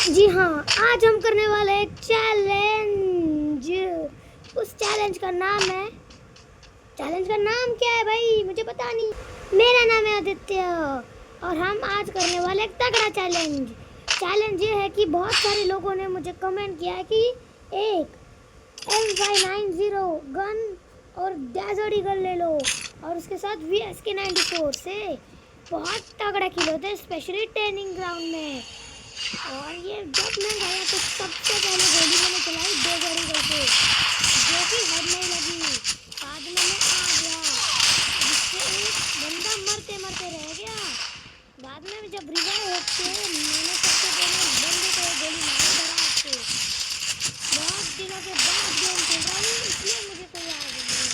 जी हाँ, आज हम करने वाले एक चैलेंज। उस चैलेंज का नाम है, चैलेंज का नाम क्या है भाई मुझे पता नहीं। मेरा नाम है आदित्य और हम आज करने वाले एक तगड़ा चैलेंज। चैलेंज ये है कि बहुत सारे लोगों ने मुझे कमेंट किया है कि एक M590 गन और डेजर्ट ईगल ले लो और उसके साथ VSK94 से बहुत तगड़ा किल होता है, स्पेशली ट्रेनिंग ग्राउंड में। और ये जब मैं गया तो सबसे पहले गोली मैंने चलाई डेजर्ट ईगल से, जो कि हेड नहीं लगी। बाद में मैं आ गया, जिससे एक बंदा मरते मरते रह गया। बाद में जब रिवाइव होते मैंने सबसे पहले बंदे को गोली मारी धड़ाक से। बहुत दिनों के बाद गेम खेल रहा हूँ, इसलिए मुझे कोई याद नहीं है।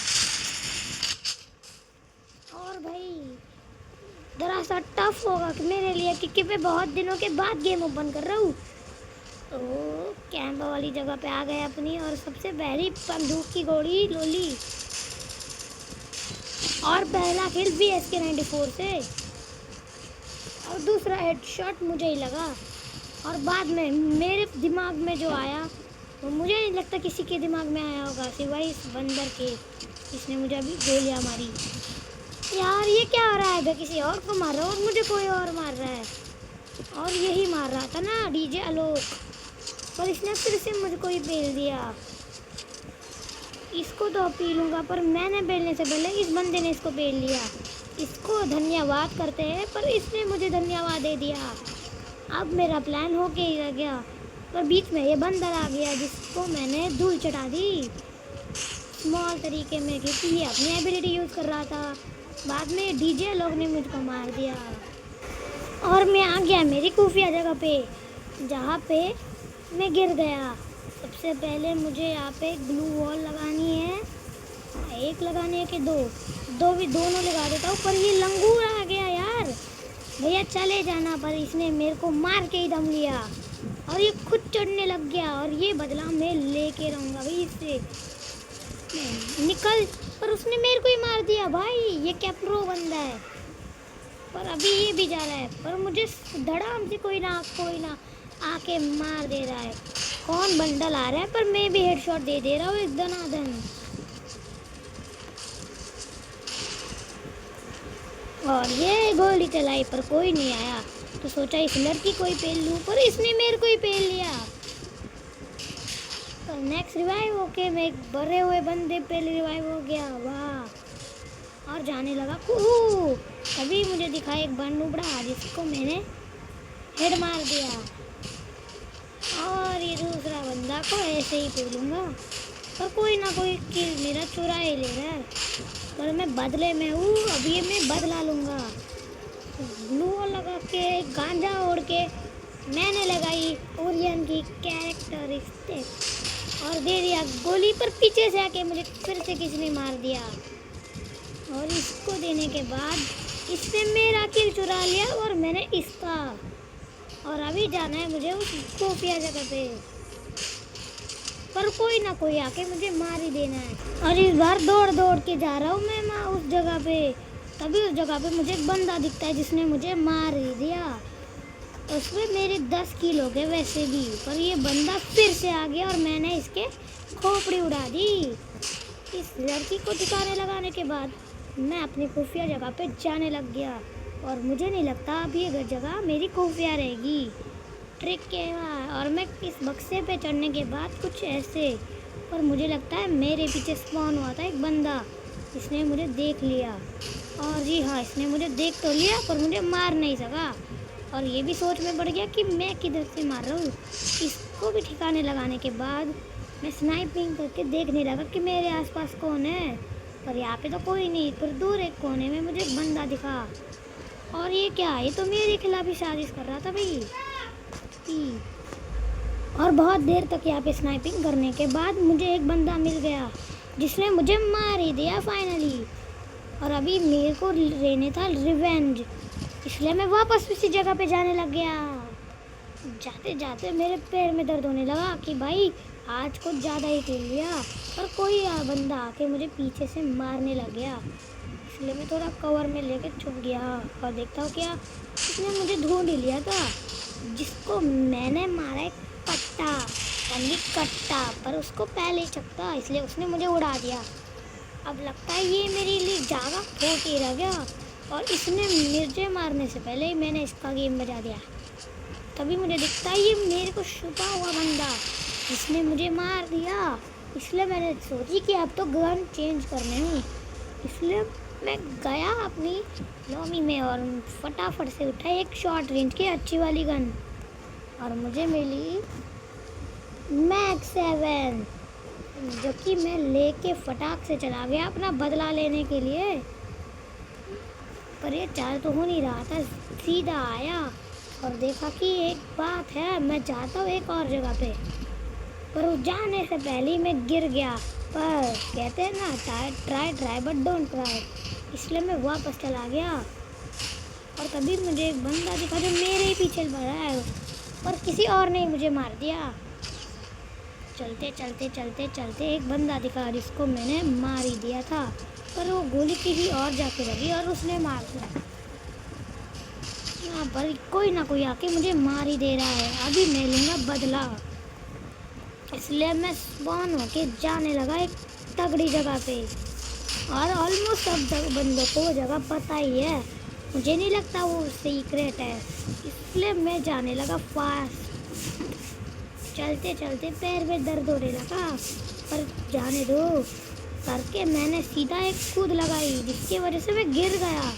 और भाई जरा सा टफ होगा कि मेरे लिए, क्योंकि मैं बहुत दिनों के बाद गेम ओपन कर रहा हूँ। तो कैंप वाली जगह पे आ गए अपनी, और सबसे पहली बंदूक की गोली लोली और पहला किल VSK94 से और दूसरा हेडशॉट मुझे ही लगा। और बाद में मेरे दिमाग में जो आया वो मुझे नहीं लगता किसी के दिमाग में आया होगा सिवाय इस बंदर के, इसने मुझे अभी गोलियां मारी। यार ये क्या हो रहा है, किसी और को मार रहा हूँ और मुझे कोई और मार रहा है। और यही मार रहा था ना DJ आलोक, पर इसने फिर से मुझको ही पेल दिया। इसको तो पी लूँगा, पर मैंने पेलने से पहले इस बंदे ने इसको पेल लिया। इसको धन्यवाद करते हैं, पर इसने मुझे धन्यवाद दे दिया। अब मेरा प्लान हो के ही रह गया, पर बीच में ये बंदर आ गया जिसको मैंने धूल चटा दी स्मॉल तरीके में, क्योंकि ये अपनी एबिलिटी यूज़ कर रहा था। बाद में DJ लोग ने मुझको मार दिया और मैं आ गया मेरी खुफिया जगह पे, जहाँ पे मैं गिर गया। सबसे पहले मुझे यहाँ पे ग्लू वॉल लगानी है, एक लगाने के दो भी दोनों लगा देता हूँ। पर ये लंगूर आ गया यार, भैया चले जाना, पर इसने मेरे को मार के ही दम लिया और ये खुद चढ़ने लग गया। और ये बदला मैं लेके रहूँगा भाई इससे, निकल। पर उसने मेरे को ही मार दिया भाई, ये क्या प्रो बंदा है। पर अभी ये भी जा रहा है, पर मुझे धड़ाम से कोई ना आके मार दे रहा है। कौन बंडल आ रहा है, पर मैं भी हेडशॉट दे रहा हूँ एक दनादन। और ये गोली चलाई पर कोई नहीं आया, तो सोचा इस लड़की को ही पेल लूँ, पर इसने मेरे को ही पेल लिया। तो नेक्स्ट रिवाइव होके मैं एक भरे हुए बंदे पे रिवाइव हो गया, वाह। और जाने लगा कुहू, तभी मुझे दिखा एक बंदूबड़ा जिसको मैंने हेड मार दिया। और ये दूसरा बंदा को ऐसे ही पेलूँगा, पर कोई ना कोई किल मेरा चुरा ही ले रहा है। पर मैं बदले में हूँ, अब ये मैं बदला लूँगा। ग्लू लगा के गांजा ओढ़ के मैंने लगाई ओरियन की कैरेक्टरिस्टिक और दे दिया गोली, पर पीछे से आके मुझे फिर से किसी ने मार दिया। और इसको देने के बाद इसने मेरा किल चुरा लिया और मैंने इसका। और अभी जाना है मुझे उस खुफिया जगह पे, पर कोई ना कोई आके मुझे मार ही देना है। और इस बार दौड़ के जा रहा हूँ मैं उस जगह पे, तभी उस जगह पे मुझे एक बंदा दिखता है जिसने मुझे मार ही दिया। उसमें मेरे 10 किल हो गए वैसे भी, पर ये बंदा फिर से आ गया और मैंने इसके खोपड़ी उड़ा दी। इस लड़की को ठिकाने लगाने के बाद मैं अपनी खुफिया जगह पे जाने लग गया, और मुझे नहीं लगता अब ये जगह मेरी खुफिया रहेगी। ट्रिक क्या, और मैं इस बक्से पे चढ़ने के बाद कुछ ऐसे, पर मुझे लगता है मेरे पीछे स्पॉन हुआ था एक बंदा, इसने मुझे देख लिया। और जी हाँ, इसने मुझे देख तो लिया पर मुझे मार नहीं सका। और ये भी सोच में पड़ गया कि मैं किधर से मार रहा हूँ। इसको भी ठिकाने लगाने के बाद मैं स्नाइपिंग करके देखने लगा कि मेरे आसपास कौन है, पर यहाँ पे तो कोई नहीं। पर दूर एक कोने में मुझे एक बंदा दिखा, और ये क्या, ये तो मेरे खिलाफ ही साजिश कर रहा था भाई। और बहुत देर तक यहाँ पे स्नाइपिंग करने के बाद मुझे एक बंदा मिल गया जिसने मुझे मार ही दिया फाइनली। और अभी मेरे को लेने था रिवेंज, इसलिए मैं वापस उसी जगह पे जाने लग गया। जाते जाते मेरे पैर में दर्द होने लगा कि भाई आज कुछ ज़्यादा ही खेल लिया। पर कोई बंदा आके मुझे पीछे से मारने लग गया, इसलिए मैं थोड़ा कवर में लेके छुप गया और देखता हूँ क्या इसने मुझे ढूंढ ही लिया था। जिसको मैंने मारा एक पट्टा यानी कट्टा, पर उसको पहले ही चकता, इसलिए उसने मुझे उड़ा दिया। अब लगता है ये मेरे लिए जगह खोट ही रह गया, और इसने मुझे मारने से पहले ही मैंने इसका गेम बजा दिया। तभी मुझे दिखता है ये मेरे को छुपा हुआ बंदा जिसने मुझे मार दिया। इसलिए मैंने सोची कि अब तो गन चेंज करने हूँ, इसलिए मैं गया अपनी लॉबी में और फटाफट से उठा एक शॉर्ट रेंज की अच्छी वाली गन, और मुझे मिली मैक्स 7, जो कि मैं लेके फटाक से चला गया अपना बदला लेने के लिए। पर ये चाल तो हो नहीं रहा था, सीधा आया और देखा कि एक बात है, मैं जाता हूँ एक और जगह पे, पर उस जाने से पहले ही मैं गिर गया। पर कहते हैं ना, ट्राई बट डोंट ट्राई, इसलिए मैं वापस चला गया। और तभी मुझे एक बंदा दिखा जो मेरे ही पीछे पड़ा है, पर किसी और ने मुझे मार दिया। चलते चलते चलते चलते एक बंदा दिखा जिसको मैंने मार ही दिया था, पर वो गोली किसी और जाके लगी और उसने मार दिया। यहाँ पर कोई ना कोई आके मुझे मार ही दे रहा है, अभी मैं लूँगा बदला। इसलिए मैं स्पॉन होके जाने लगा एक तगड़ी जगह पे, और ऑलमोस्ट सब बंदों को वो जगह पता ही है, मुझे नहीं लगता वो सीक्रेट है, इसलिए मैं जाने लगा फास्ट। चलते चलते पैर में दर्द होने लगा, पर जाने दो करके मैंने सीधा एक कूद लगाई, जिसकी वजह से मैं गिर गया,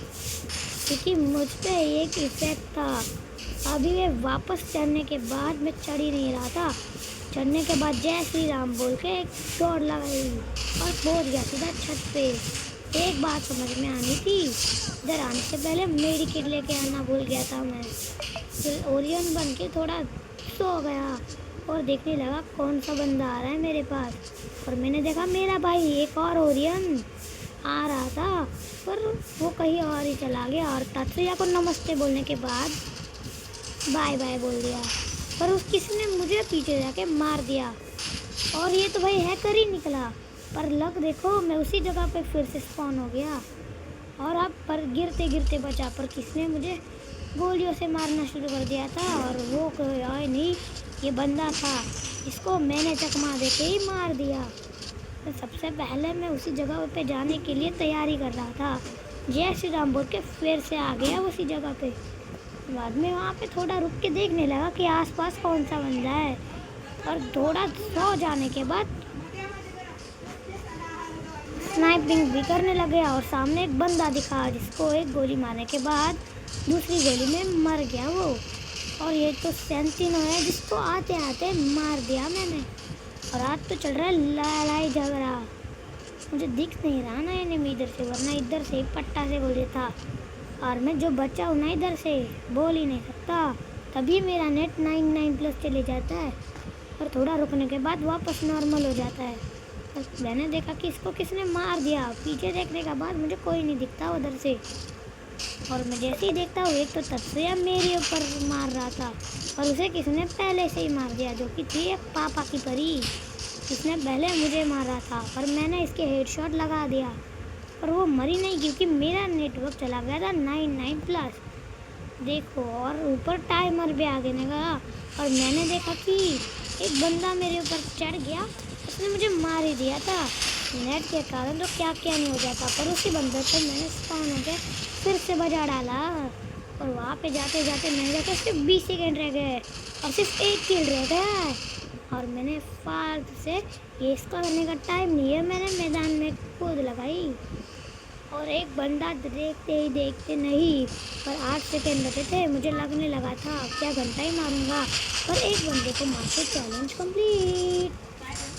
क्योंकि मुझ पे एक इफेक्ट था। अभी मैं वापस चढ़ने के बाद मैं चढ़ ही नहीं रहा था, चढ़ने के बाद जय श्री राम बोल के एक दौड़ लगाई और पहुंच गया सीधा छत पे। एक बात समझ में आनी थी, इधर आने से पहले मेरी किट लेके आना भूल गया था मैं। फिर ओरियन बन के थोड़ा सो गया और देखने लगा कौन सा बंदा आ रहा है मेरे पास, और मैंने देखा मेरा भाई एक और ओरियन आ रहा था, पर वो कहीं और ही चला गया, और तत्रिया को नमस्ते बोलने के बाद बाय बाय बोल दिया, पर उस किसी ने मुझे पीछे जाके मार दिया। और ये तो भाई हैकर ही निकला, पर लक देखो मैं उसी जगह पे फिर से स्पॉन हो गया, और अब पर गिरते गिरते बचा, पर किसने मुझे गोलियों से मारना शुरू कर दिया था, और वो कोई और नहीं, ये बंदा था जिसको मैंने चकमा दे के ही मार दिया। तो सबसे पहले मैं उसी जगह पे जाने के लिए तैयारी कर रहा था, जय श्री राम बोल के फिर से आ गया उसी जगह पे। बाद में वहाँ पे थोड़ा रुक के देखने लगा कि आसपास कौन सा बंदा है, और थोड़ा सो जाने के बाद स्नाइपिंग भी करने लगे, और सामने एक बंदा दिखा जिसको एक गोली मारने के बाद दूसरी गोली में मर गया वो। और ये तो सेंटिनो है जिसको आते आते मार दिया मैंने, और आज तो चल रहा है लड़ाई झगड़ा। मुझे दिख नहीं रहा ना एनिमी इधर से, वरना इधर से पट्टा से गोली था, और मैं जो बचा हूँ ना इधर से बोल ही नहीं सकता। तभी मेरा नेट 99+ चले जाता है, और थोड़ा रुकने के बाद वापस नॉर्मल हो जाता है। तो मैंने देखा कि इसको किसने मार दिया, पीछे देखने के बाद मुझे कोई नहीं दिखता उधर से, और मैं जैसे ही देखता हूँ एक तो तत्सया मेरे ऊपर मार रहा था, और उसे किसने पहले से ही मार दिया, जो कि थी एक पापा की परी, इसने पहले मुझे मारा था, पर मैंने इसके हेडशॉट लगा दिया, पर वो मरी नहीं क्योंकि मेरा नेटवर्क चला गया था 99+। देखो, और ऊपर टाइमर भी आगे लगा, और मैंने देखा कि एक बंदा मेरे ऊपर चढ़ गया, उसने मुझे मार ही दिया था। नेट के कारण तो क्या क्या नहीं हो जाता, पर उसी बंदर को मैंने स्पॉन होकर फिर से बजा डाला, और वहाँ पे जाते जाते मैंने देखा सिर्फ 20 सेकेंड रह गए, और सिर्फ एक किल रह गया, और मैंने फालतू से ये इसका करने का टाइम नहीं है, मैंने मैदान में कूद लगाई, और एक बंदा देखते ही देखते नहीं, पर 8 सेकेंड बचे थे, मुझे लगने लगा था क्या घंटा ही मारूंगा, पर एक बंदे को मार के चैलेंज कंप्लीट।